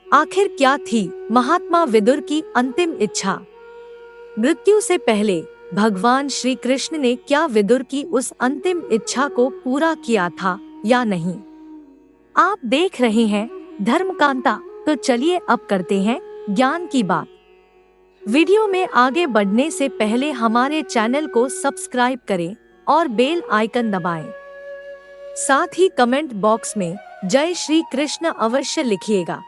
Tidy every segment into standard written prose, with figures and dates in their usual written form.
आखिर क्या थी महात्मा विदुर की अंतिम इच्छा? मृत्यु से पहले भगवान श्री कृष्ण ने क्या विदुर की उस अंतिम इच्छा को पूरा किया था या नहीं? आप देख रहे हैं धर्मकांता। तो चलिए अब करते हैं ज्ञान की बात। वीडियो में आगे बढ़ने से पहले हमारे चैनल को सब्सक्राइब करें और बेल आइकन दबाएं। साथ ही कमेंट बॉक्स में जय श्री कृष्ण अवश्य लिखिएगा।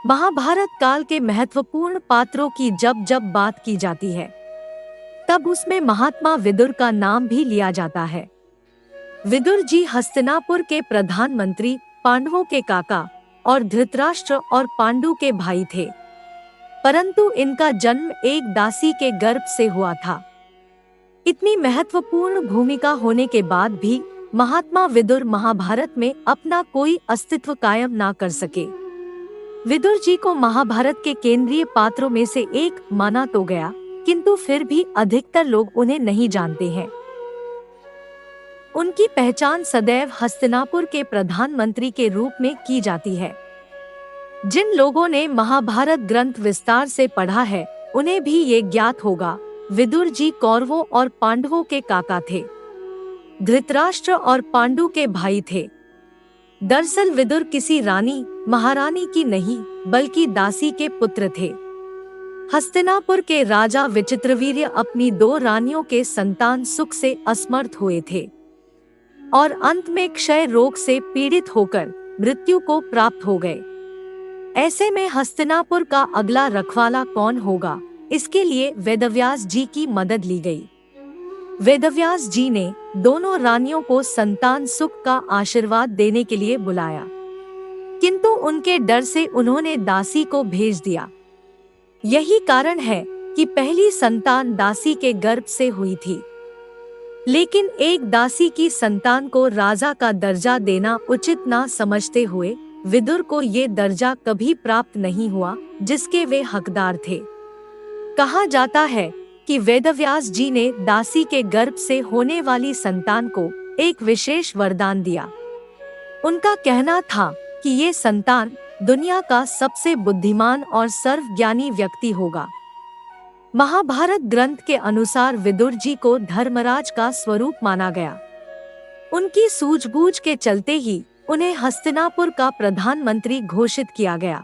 महाभारत काल के महत्वपूर्ण पात्रों की जब जब बात की जाती है तब उसमें महात्मा विदुर का नाम भी लिया जाता है। विदुर जी हस्तिनापुर के प्रधानमंत्री, पांडवों के काका और धृतराष्ट्र और पांडु के भाई थे, परंतु इनका जन्म एक दासी के गर्भ से हुआ था। इतनी महत्वपूर्ण भूमिका होने के बाद भी महात्मा विदुर महाभारत में अपना कोई अस्तित्व कायम ना कर सके। विदुर जी को महाभारत के केंद्रीय पात्रों में से एक माना तो गया, किंतु फिर भी अधिकतर लोग उन्हें नहीं जानते हैं। उनकी पहचान सदैव हस्तिनापुर के प्रधानमंत्री के रूप में की जाती है। जिन लोगों ने महाभारत ग्रंथ विस्तार से पढ़ा है उन्हें भी ये ज्ञात होगा, विदुर जी कौरवों और पांडवों के काका थे, धृतराष्ट्र और पांडु के भाई थे। दरअसल विदुर किसी रानी महारानी की नहीं बल्कि दासी के पुत्र थे। हस्तिनापुर के राजा विचित्रवीर्य अपनी 2 रानियों के संतान सुख से असमर्थ हुए थे और अंत में क्षय रोग से पीड़ित होकर मृत्यु को प्राप्त हो गए। ऐसे में हस्तिनापुर का अगला रखवाला कौन होगा, इसके लिए वेदव्यास जी की मदद ली गई। वेदव्यास जी ने दोनों रानियों को संतान सुख का आशीर्वाद देने के लिए बुलाया, किंतु उनके डर से उन्होंने दासी को भेज दिया। यही कारण है कि पहली संतान दासी के गर्भ से हुई थी। लेकिन एक दासी की संतान को राजा का दर्जा देना उचित ना समझते हुए विदुर को ये दर्जा कभी प्राप्त नहीं हुआ जिसके वे हकदार थे। कहा जाता है कि वेदव्यास जी ने दासी के गर्भ से होने वाली संतान को एक विशेष वरदान दिया। उनका कहना था कि ये संतान दुनिया का सबसे बुद्धिमान और सर्वज्ञानी व्यक्ति होगा। महाभारत ग्रंथ के अनुसार विदुर जी को धर्मराज का स्वरूप माना गया। उनकी सूझबूझ के चलते ही उन्हें हस्तिनापुर का प्रधानमंत्री घोषित किया गया।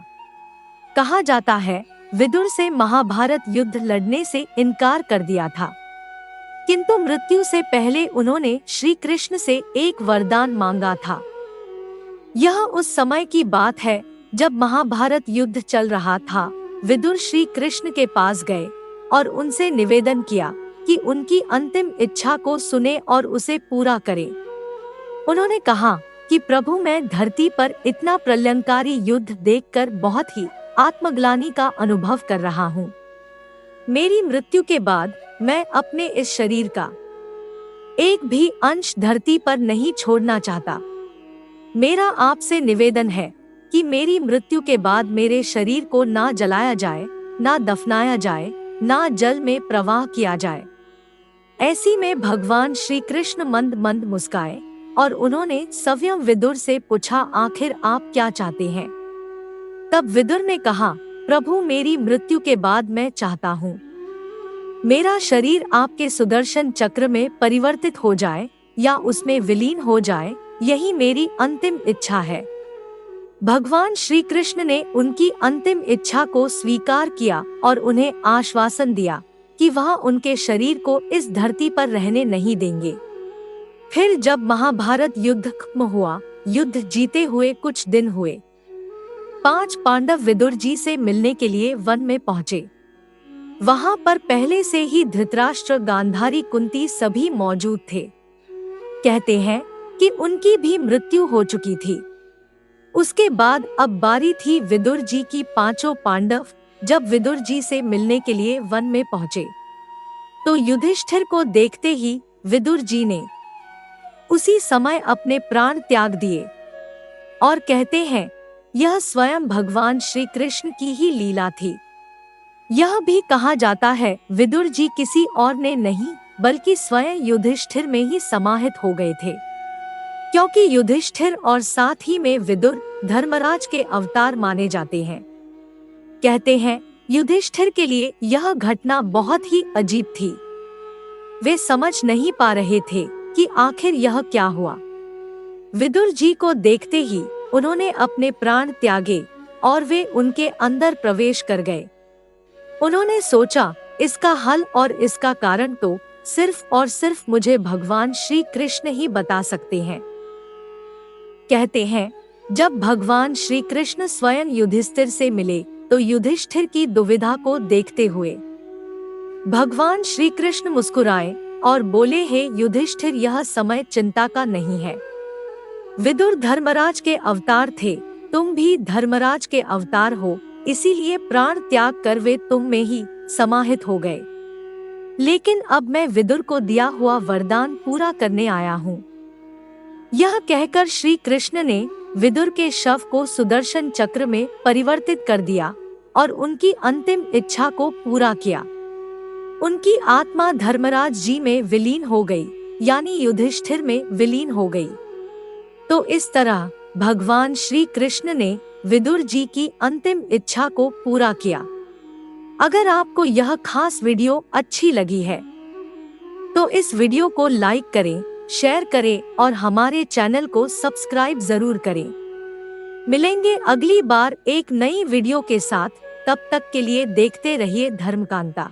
कहा जाता है विदुर से महाभारत युद्ध लड़ने से इनकार कर दिया था, किंतु मृत्यु से पहले उन्होंने श्री कृष्ण से एक वरदान मांगा था। यह उस समय की बात है जब महाभारत युद्ध चल रहा था। विदुर श्री कृष्ण के पास गए और उनसे निवेदन किया कि उनकी अंतिम इच्छा को सुने और उसे पूरा करें। उन्होंने कहा कि प्रभु, मैं धरती पर इतना प्रलयंकारी युद्ध देखकर बहुत ही आत्मग्लानि का अनुभव कर रहा हूँ। मेरी मृत्यु के बाद मैं अपने इस शरीर का एक भी अंश धरती पर नहीं छोड़ना चाहता। मेरा आपसे निवेदन है कि मेरी मृत्यु के बाद मेरे शरीर को ना जलाया जाए, ना दफनाया जाए, ना जल में प्रवाह किया जाए। ऐसी में भगवान श्री कृष्ण मंद मंद मुस्काए और उन्होंने स्वयं विदुर से पूछा, आखिर आप क्या चाहते हैं? तब विदुर ने कहा, प्रभु, मेरी मृत्यु के बाद मैं चाहता हूँ मेरा शरीर आपके सुदर्शन चक्र में परिवर्तित हो जाए या उसमें विलीन हो जाए। यही मेरी अंतिम इच्छा है। भगवान श्री कृष्ण ने उनकी अंतिम इच्छा को स्वीकार किया और उन्हें आश्वासन दिया कि वह उनके शरीर को इस धरती पर रहने नहीं देंगे। फिर जब महाभारत युद्ध खत्म हुआ, युद्ध जीते हुए कुछ दिन हुए, 5 पांडव विदुर जी से मिलने के लिए वन में पहुँचे। वहाँ पर पहले से ही धृतराष्ट्र, गांधारी, कुंती सभी मौजूद थे। कहते हैं कि उनकी भी मृत्यु हो चुकी थी। उसके बाद अब बारी थी विदुर जी की। 5 पांडव जब विदुर जी से मिलने के लिए वन में पहुँचे तो युधिष्ठिर को देखते ही विदुर जी ने उसी समय अपने प्राण त्याग दिए और कहते हैं यह स्वयं भगवान श्री कृष्ण की ही लीला थी। यह भी कहा जाता है विदुर जी किसी और ने नहीं बल्कि स्वयं युधिष्ठिर में ही समाहित हो गए थे, क्योंकि युधिष्ठिर और साथ ही में विदुर धर्मराज के अवतार माने जाते हैं। कहते हैं युधिष्ठिर के लिए यह घटना बहुत ही अजीब थी। वे समझ नहीं पा रहे थे कि आखिर यह क्या हुआ। विदुर जी को देखते ही उन्होंने अपने प्राण त्यागे और वे उनके अंदर प्रवेश कर गए। उन्होंने सोचा इसका हल और इसका कारण तो सिर्फ और सिर्फ मुझे भगवान श्री कृष्ण ही बता सकते हैं। कहते हैं जब भगवान श्री कृष्ण स्वयं युधिष्ठिर से मिले तो युधिष्ठिर की दुविधा को देखते हुए भगवान श्री कृष्ण मुस्कुराए और बोले, हे युधिष्ठिर, यह समय चिंता का नहीं है। विदुर धर्मराज के अवतार थे, तुम भी धर्मराज के अवतार हो, इसीलिए प्राण त्याग कर वे तुम में ही समाहित हो गए। लेकिन अब मैं विदुर को दिया हुआ वरदान पूरा करने आया हूँ। यह कहकर श्री कृष्ण ने विदुर के शव को सुदर्शन चक्र में परिवर्तित कर दिया और उनकी अंतिम इच्छा को पूरा किया। उनकी आत्मा धर्मराज जी में विलीन हो गई, यानी युधिष्ठिर में विलीन हो गई। तो इस तरह भगवान श्री कृष्ण ने विदुर जी की अंतिम इच्छा को पूरा किया। अगर आपको यह खास वीडियो अच्छी लगी है तो इस वीडियो को लाइक करें, शेयर करें और हमारे चैनल को सब्सक्राइब जरूर करें। मिलेंगे अगली बार एक नई वीडियो के साथ, तब तक के लिए देखते रहिए धर्मकांता।